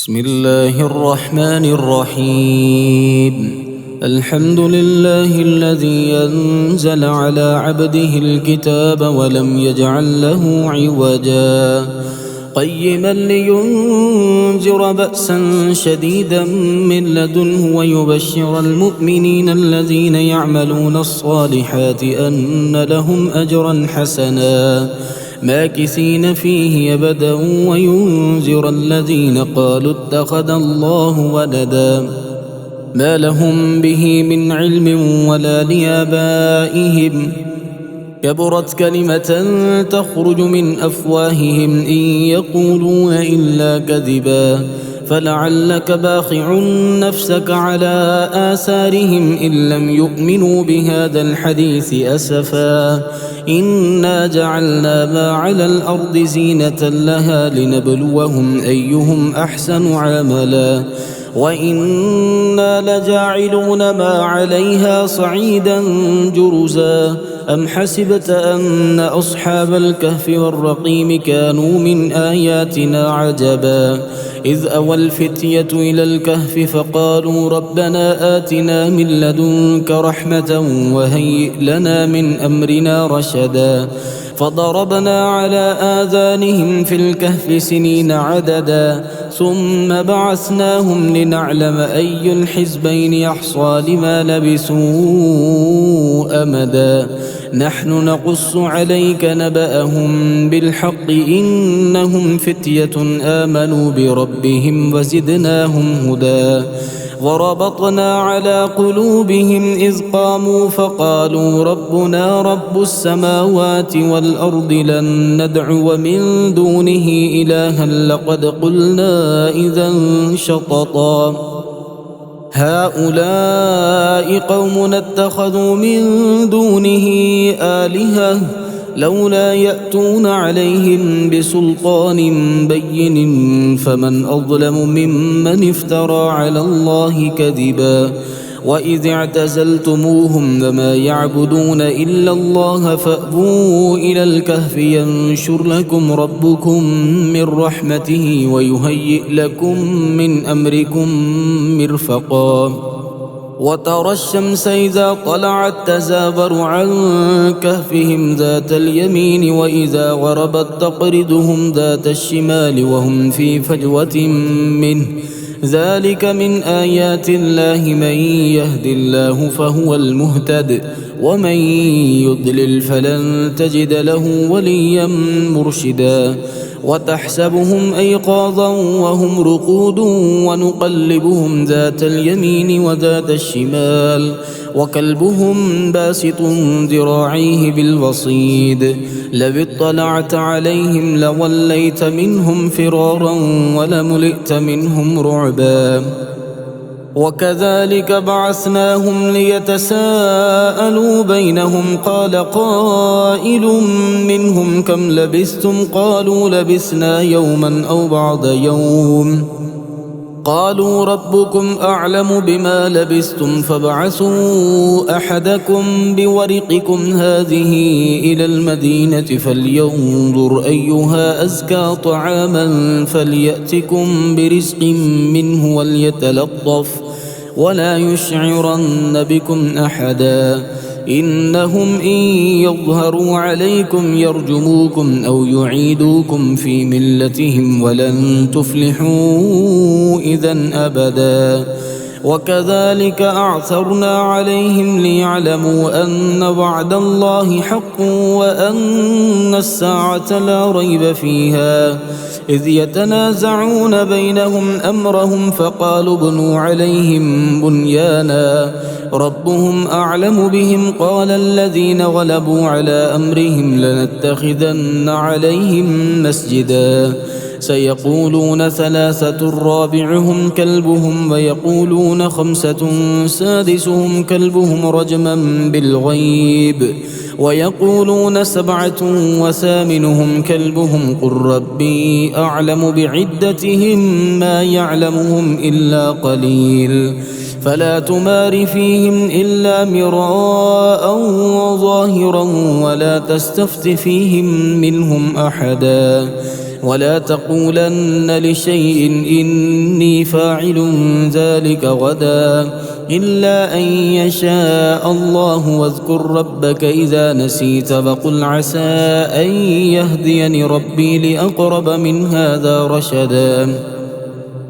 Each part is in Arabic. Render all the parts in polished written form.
بسم الله الرحمن الرحيم. الحمد لله الذي أنزل على عبده الكتاب ولم يجعل له عوجا قيما لينذر بأسا شديدا من لدنه ويبشر المؤمنين الذين يعملون الصالحات أن لهم أجرا حسنا ماكثين فيه أبدا وينذر الذين قالوا اتخذ الله ولدا ما لهم به من علم ولا لآبائهم كبرت كلمة تخرج من أفواههم إن يقولون إلا كذبا فلعلك باخع نفسك على آثارهم إن لم يؤمنوا بهذا الحديث أسفا إنا جعلنا ما على الأرض زينة لها لنبلوهم أيهم أحسن عملا وإنا لجاعلون ما عليها صعيدا جرزا أم حسبت أن أصحاب الكهف والرقيم كانوا من آياتنا عجبا إذ أوى الفتية إلى الكهف فقالوا ربنا آتنا من لدنك رحمة وهيئ لنا من أمرنا رشدا فضربنا على آذانهم في الكهف سنين عددا ثم بعثناهم لنعلم أي الحزبين يحصى لما لبثوا أمدا نحن نقص عليك نبأهم بالحق إنهم فتية آمنوا بربهم وزدناهم هدى وربطنا على قلوبهم إذ قاموا فقالوا ربنا رب السماوات والأرض لن ندعو من دونه إلها لقد قلنا إذا شططا هؤلاء قومنا اتخذوا من دونه آلهة لولا يأتون عليهم بسلطان بين فمن أظلم ممن افترى على الله كذبا وإذ اعتزلتموهم وما يعبدون إلا الله فأووا إلى الكهف ينشر لكم ربكم من رحمته ويهيئ لكم من أمركم مرفقا وترى الشمس إذا طلعت تزاور عن كهفهم ذات اليمين وإذا غربت تقرضهم ذات الشمال وهم في فجوة منه ذلك من آيات الله من يهد الله فهو المهتد ومن يضلل فلن تجد له وليا مرشدا وتحسبهم أيقاظا وهم رقود ونقلبهم ذات اليمين وذات الشمال وكلبهم باسط ذراعيه بالوصيد لو اطلعت عليهم لوليت منهم فرارا ولملئت منهم رعبا وكذلك بعثناهم ليتساءلوا بينهم قال قائل منهم كم لبثتم قالوا لبثنا يوما أو بعض يوم قالوا ربكم أعلم بما لبثتم فابعثوا أحدكم بورقكم هذه إلى المدينة فلينظر أيها أزكى طعاما فليأتكم برزق منه وليتلطف ولا يشعرن بكم أحدا إنهم إن يظهروا عليكم يرجموكم أو يعيدوكم في ملتهم ولن تفلحوا إذن أبدا وكذلك أعثرنا عليهم ليعلموا أن وعد الله حق وأن الساعة لا ريب فيها إذ يتنازعون بينهم أمرهم فقالوا ابنوا عليهم بنيانا ربهم أعلم بهم قال الذين غلبوا على أمرهم لنتخذن عليهم مسجدا سيقولون ثلاثة رابعهم كلبهم ويقولون خمسة سادسهم كلبهم رجما بالغيب ويقولون سبعة وثامنهم كلبهم قل ربي أعلم بعدتهم ما يعلمهم إلا قليل فلا تمار فيهم إلا مراء ظاهرا ولا تستفت فيهم منهم أحدا ولا تقولن لشيء إني فاعل ذلك غدا إلا أن يشاء الله. واذكر ربك إذا نسيت فقل عسى أن يهديني ربي لأقرب من هذا رشدا.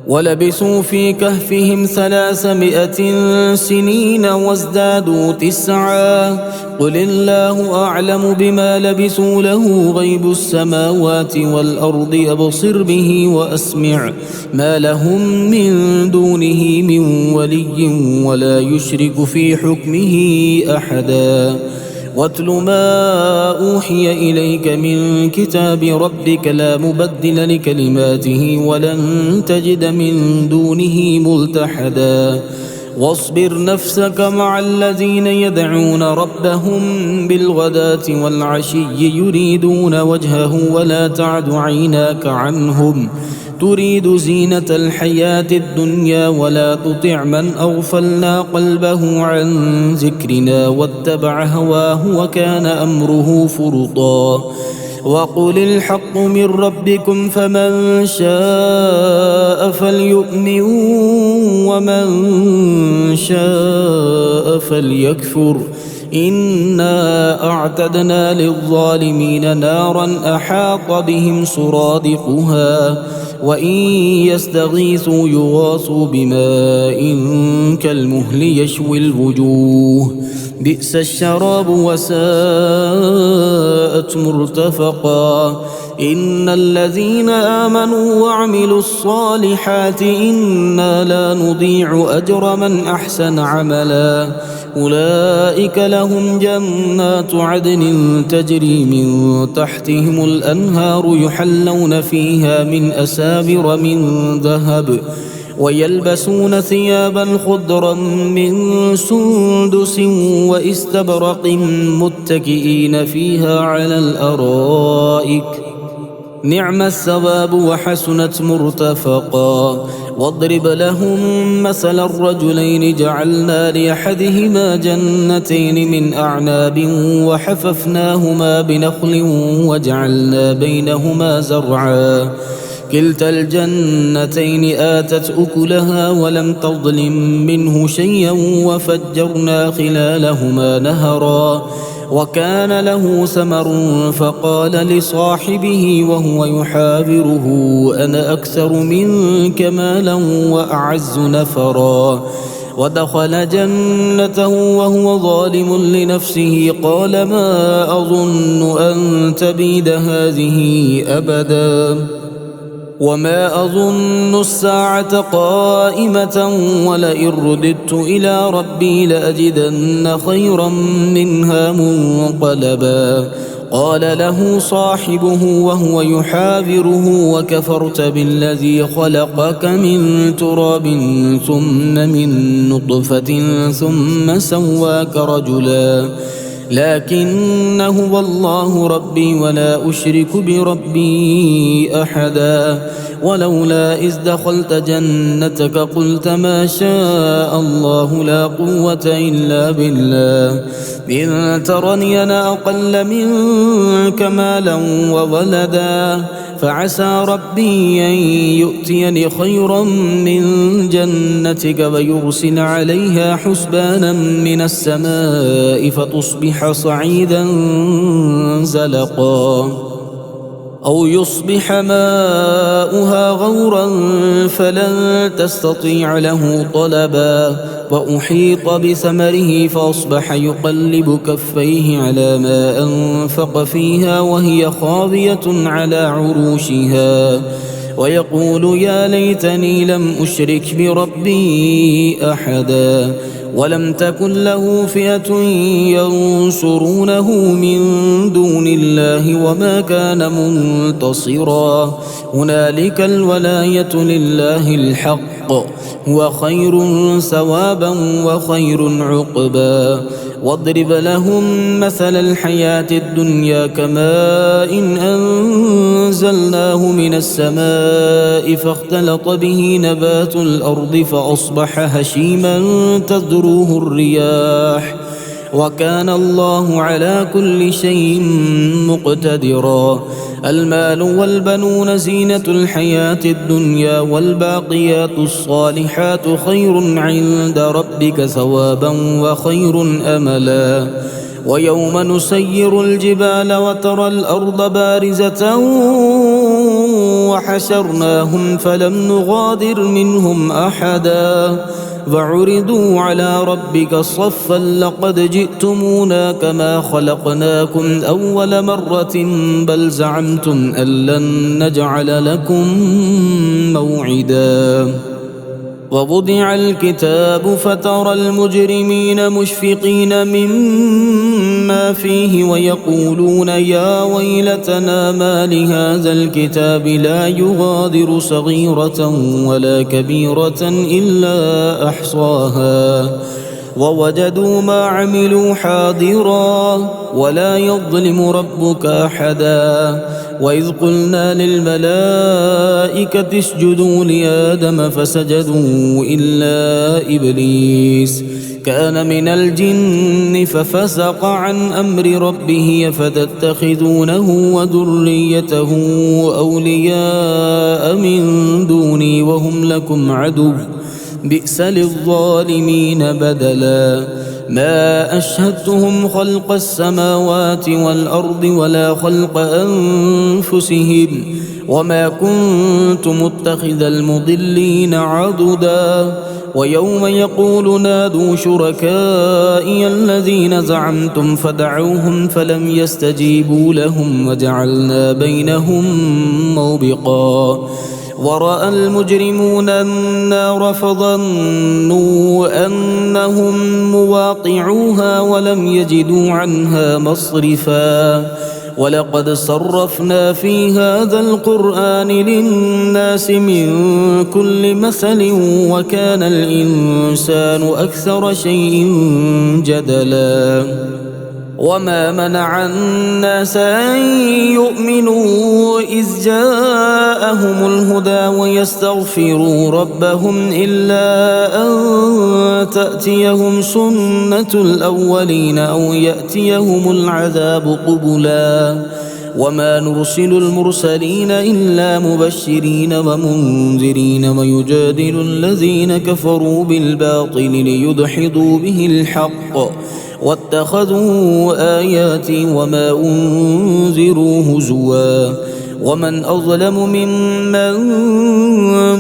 ولبثوا في كهفهم 300 سنين وازدادوا 9. قل الله أعلم بما لبثوا له غيب السماوات والأرض أبصر به وأسمع ما لهم من دونه من ولي ولا يشرك في حكمه أحدا. واتل ما أوحي إليك من كتاب ربك لا مبدل لكلماته ولن تجد من دونه ملتحدا. واصبر نفسك مع الذين يدعون ربهم بالغداة والعشي يريدون وجهه ولا تعد عيناك عنهم تريد زينة الحياة الدنيا ولا تطع من أغفلنا قلبه عن ذكرنا واتبع هواه وكان أمره فرطا. وقل الحق من ربكم فمن شاء فليؤمن ومن شاء فليكفر إنا أعتدنا للظالمين نارا أحاط بهم سرادقها وإن يستغيثوا يغاثوا بماء كالمهل يشوي الوجوه بئس الشراب وساءت مرتفقا. إن الذين آمنوا وعملوا الصالحات إنا لا نضيع أجر من أحسن عملا. أولئك لهم جنات عدن تجري من تحتهم الأنهار يحلون فيها من أساور من ذهب ويلبسون ثيابا خضرا من سندس واستبرق متكئين فيها على الأرائك نعم الثواب وحسنت مرتفقا. واضرب لهم مثل الرجلين جعلنا لأحدهما جنتين من أعناب وحففناهما بنخل وجعلنا بينهما زرعا كلتا الجنتين آتت أكلها ولم تظلم منه شيئا وفجرنا خلالهما نهرا وكان له ثمر فقال لصاحبه وهو يحاوره أنا أكثر منك مالا وأعز نفرا. ودخل جنته وهو ظالم لنفسه قال ما أظن أن تبيد هذه أبدا وما أظن الساعة قائمة ولئن رددت إلى ربي لأجدن خيرا منها منقلبا. قال له صاحبه وهو يحاوره وكفرت بالذي خلقك من تراب ثم من نطفة ثم سواك رجلا لكن هو الله ربي ولا أشرك بربي أحدا. ولولا إذ دخلت جنتك قلت ما شاء الله لا قوة إلا بالله إن ترني أنا أقل منك مالا وولدا فعسى ربي أن يؤتيني خيرا من جنتك ويرسل عليها حسبانا من السماء فتصبح صعيدا زلقا أو يصبح ماؤها غورا فلن تستطيع له طلبا. وأحيط بثمره فأصبح يقلب كفيه على ما أنفق فيها وهي خاوية على عروشها ويقول يا ليتني لم أشرك بربي أحدا. ولم تكن له فئة ينصرونه من دون الله وما كان منتصرا. هنالك الولاية لله الحق هو خير ثوابا وخير عقبا. واضرب لهم مثل الحياة الدنيا كماء إن أنزلناه من السماء فاختلط به نبات الأرض فأصبح هشيما تذروه الرياح وكان الله على كل شيء مقتدرا. المال والبنون زينة الحياة الدنيا، والباقيات الصالحات خير عند ربك ثوابا وخير أملا. ويوم نسير الجبال وترى الأرض بارزة وحشرناهم فلم نغادر منهم أحدا وعرضوا على ربك صفا لقد جئتمونا كما خلقناكم أول مرة بل زعمتم أن لن نجعل لكم موعدا. ووضع الكتاب فترى المجرمين مشفقين مما فيه ويقولون يا ويلتنا ما لهذا الكتاب لا يغادر صغيرة ولا كبيرة إلا أحصاها ووجدوا ما عملوا حاضرا ولا يظلم ربك أحدا. وإذ قلنا للملائكة اسجدوا لآدم فسجدوا إلا إبليس كان من الجن ففسق عن أمر ربه أفتتخذونه وذريته أولياء من دوني وهم لكم عدو بئس للظالمين بدلا. ما أشهدتهم خلق السماوات والأرض ولا خلق أنفسهم وما كنت متخذ المضلين عضدا. ويوم يقول نادوا شركائي الذين زعمتم فدعوهم فلم يستجيبوا لهم وجعلنا بينهم موبقا. ورأى المجرمون النار فظنوا أنهم مواقعوها ولم يجدوا عنها مصرفا. ولقد صرفنا في هذا القرآن للناس من كل مثل وكان الإنسان أكثر شيء جدلا. وما منع الناس أن يؤمنوا إذ جاءهم الهدى ويستغفروا ربهم إلا أن تأتيهم سنة الأولين أو يأتيهم العذاب قبلا. وما نرسل المرسلين إلا مبشرين ومنذرين ويجادل الذين كفروا بالباطل ليدحضوا به الحق واتخذوا آياتي وما أنذروا هزوا. ومن أظلم ممن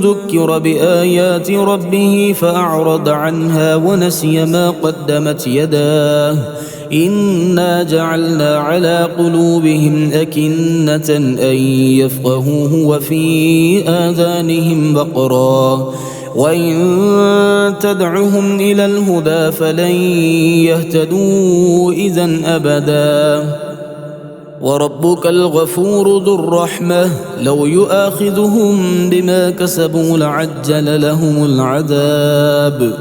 ذكر بآيات ربه فأعرض عنها ونسي ما قدمت يداه إنا جعلنا على قلوبهم أكنة أن يفقهوه وفي آذانهم وقرا وإن تدعهم إلى الهدى فلن يهتدوا إذا أبدا. وربك الغفور ذو الرحمة لو يؤاخذهم بما كسبوا لعجل لهم العذاب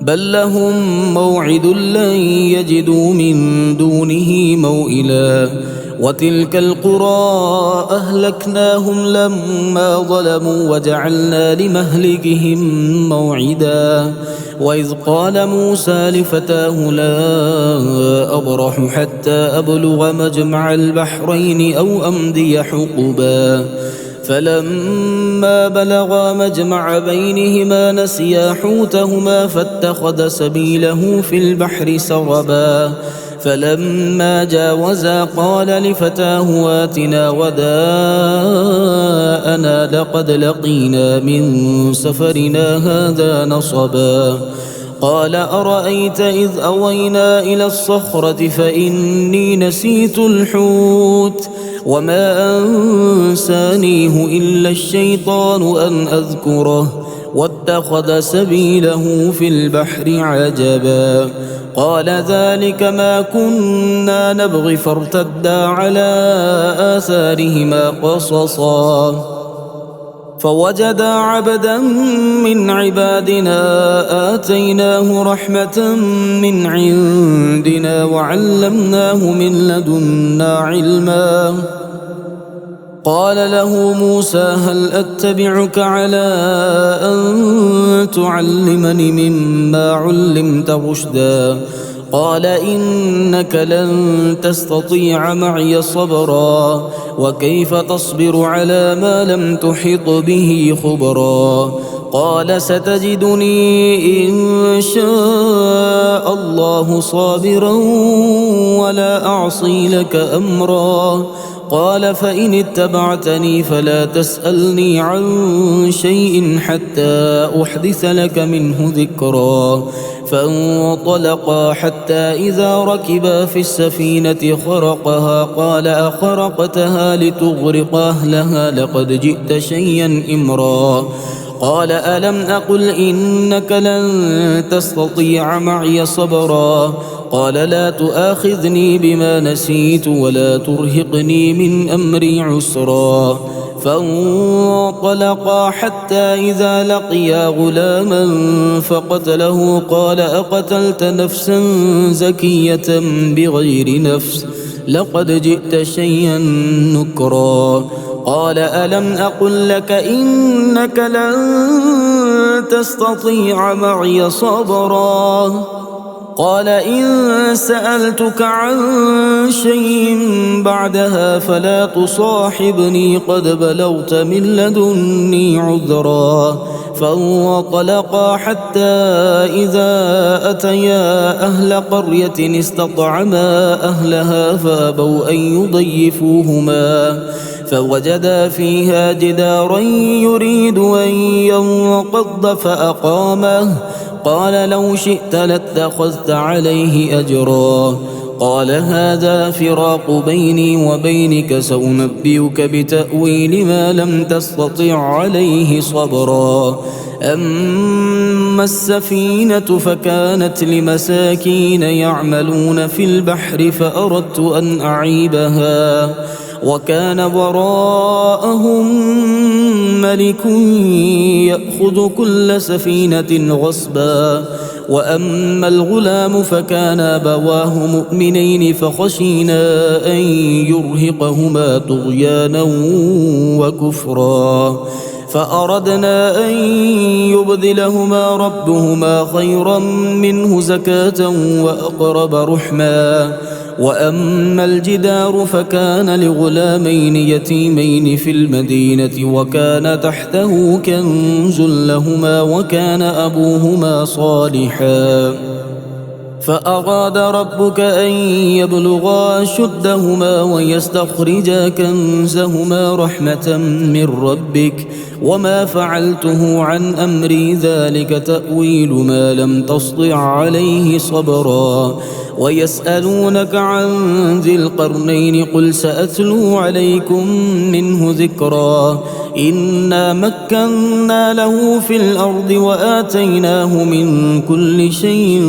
بل لهم موعد لن يجدوا من دونه موئلا. وتلك القرى أهلكناهم لما ظلموا وجعلنا لمهلكهم موعدا. وإذ قال موسى لفتاه لا أبرح حتى أبلغ مجمع البحرين أو أمضي حقبا فلما بلغا مجمع بينهما نسيا حوتهما فاتخذ سبيله في البحر سربا. فلما جاوزا قال لفتاه آتنا غداءنا لقد لقينا من سفرنا هذا نصبا. قال أرأيت إذ أوينا إلى الصخرة فإني نسيت الحوت وما أنسانيه إلا الشيطان أن أذكره واتخذ سبيله في البحر عجبا. قال ذلك ما كنا نبغي فارتدا على آثارهما قصصا فوجدا عبدا من عبادنا آتيناه رحمة من عندنا وعلمناه من لدنا علما. قال له موسى هل أتبعك على أن تعلمني مما علمت رشدا قال إنك لن تستطيع معي صبرا وكيف تصبر على ما لم تحط به خبرا قال ستجدني إن شاء الله صابرا ولا أعصي لك أمرا قال فإن اتبعتني فلا تسألني عن شيء حتى أحدث لك منه ذكرا فانطلقا حتى إذا ركبا في السفينة خرقها قال أخرقتها لتغرق أهلها لقد جئت شيئا إمرا قال ألم أقل إنك لن تستطيع معي صبرا قال لا تؤاخذني بما نسيت ولا ترهقني من أمري عسرا فانطلقا حتى إذا لقيا غلاما فقتله قال أقتلت نفسا زكية بغير نفس لقد جئت شيئا نكرا قال ألم أقل لك إنك لن تستطيع معي صبرا قال إن سألتك عن شيء بعدها فلا تصاحبني قد بلغت من لدني عذرا فانطلقا حتى إذا أتيا أهل قرية استطعما أهلها فأبوا أن يضيفوهما فوجدا فيها جدارا يريد أن ينقض فأقامه قال لو شئت لاتخذت عليه أجرا قال هذا فراق بيني وبينك سأنبئك بتأويل ما لم تستطع عليه صبرا أما السفينة فكانت لمساكين يعملون في البحر فأردت أن أعيبها وكان وراءهم ملك يأخذ كل سفينة غصبا وأما الغلام فكان أبواه مؤمنين فخشينا أن يرهقهما طغيانا وكفرا فأردنا أن يبدلهما ربهما خيرا منه زكاة وأقرب رحما وأما الجدار فكان لغلامين يتيمين في المدينة وكان تحته كنز لهما وكان أبوهما صالحا فأراد ربك أن يبلغا أشدهما ويستخرجا كنزهما رحمة من ربك وما فعلته عن أمري ذلك تأويل ما لم تسطع عليه صبرا ويسألونك عن ذي القرنين قل سأتلو عليكم منه ذكرا إنا مكنا له في الأرض وآتيناه من كل شيء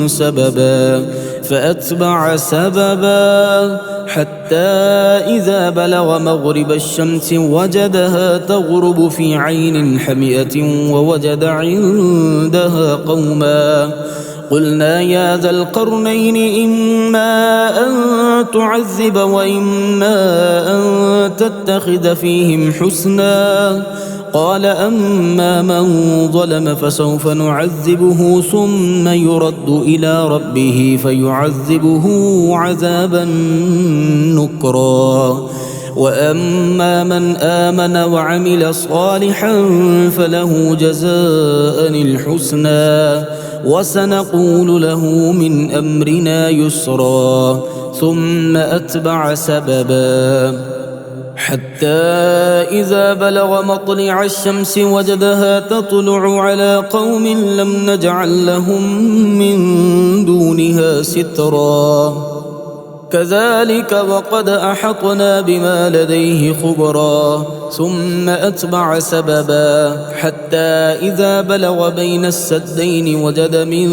سببا فأتبع سببا حتى إذا بلغ مغرب الشمس وجدها تغرب في عين حمئة ووجد عندها قوما قلنا يا ذا القرنين إما أن تعذب وإما أن تتخذ فيهم حسنا قال أما من ظلم فسوف نعذبه ثم يرد إلى ربه فيعذبه عذابا نكرا وأما من آمن وعمل صالحا فله جزاء الحسنى وسنقول له من أمرنا يسرا ثم أتبع سببا حتى إذا بلغ مطلع الشمس وجدها تطلع على قوم لم نجعل لهم من دونها سترا كذلك وقد أحطنا بما لديه خبرا ثم أتبع سببا حتى إذا بلغ بين السدين وجد من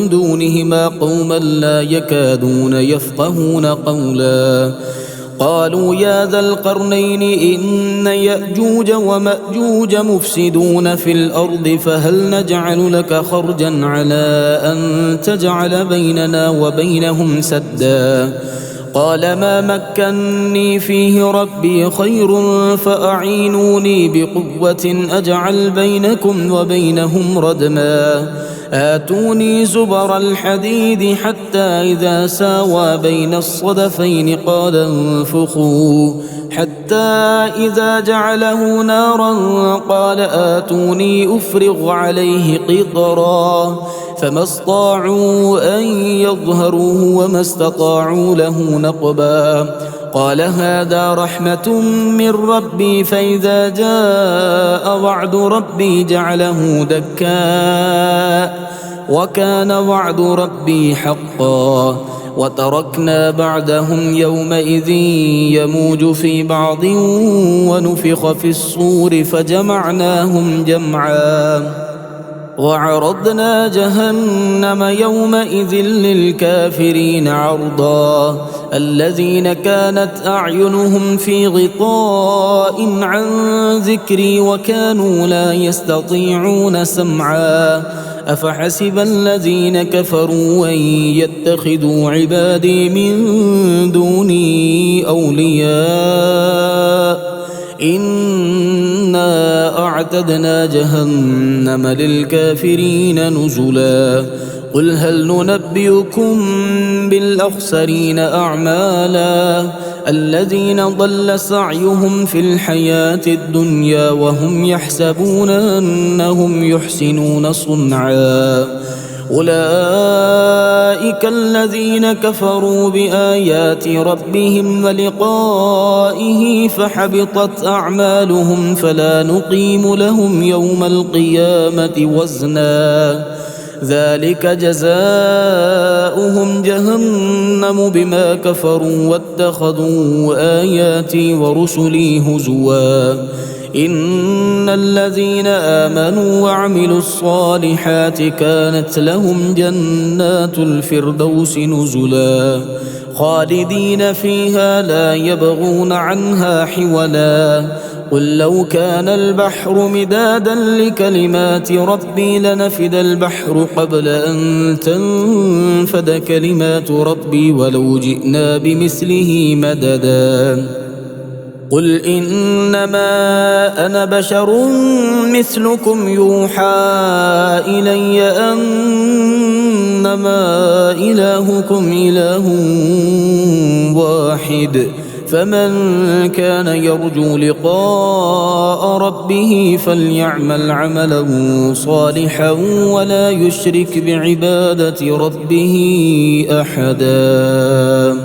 دونهما قوما لا يكادون يفقهون قولا قالوا يا ذا القرنين إن يأجوج ومأجوج مفسدون في الأرض فهل نجعل لك خرجا على أن تجعل بيننا وبينهم سدا قال ما مكني فيه ربي خير فأعينوني بقوة أجعل بينكم وبينهم ردما آتوني زبر الحديد حتى إذا ساوى بين الصدفين قال انفخوا حتى إذا جعله نارا قال آتوني أفرغ عليه قطرا فما استطاعوا أن يظهروه وما استطاعوا له نقبا قال هذا رحمة من ربي فإذا جاء وعد ربي جعله دكا وكان وعد ربي حقا وتركنا بعدهم يومئذ يموج في بعض ونفخ في الصور فجمعناهم جمعا وعرضنا جهنم يومئذ للكافرين عرضا الذين كانت أعينهم في غطاء عن ذكري وكانوا لا يستطيعون سمعا أفحسب الذين كفروا أن يتخذوا عبادي من دوني أولياء إنا أعتدنا جهنم للكافرين نزلا قل هل ننبئكم بالأخسرين أعمالا الذين ضل سعيهم في الحياة الدنيا وهم يحسبون أنهم يحسنون صنعا أولئك الذين كفروا بآيات ربهم ولقائه فحبطت أعمالهم فلا نقيم لهم يوم القيامة وزنا ذلك جزاؤهم جهنم بما كفروا واتخذوا آياتي ورسلي هزوا إن الذين آمنوا وعملوا الصالحات كانت لهم جنات الفردوس نزلا خالدين فيها لا يبغون عنها حولا قل لو كان البحر مدادا لكلمات ربي لنفد البحر قبل أن تنفد كلمات ربي ولو جئنا بمثله مددا قل إنما أنا بشر مثلكم يوحى إلي أنما إلهكم إله واحد فمن كان يرجو لقاء ربه فليعمل عملا صالحا ولا يشرك بعبادة ربه أحدا.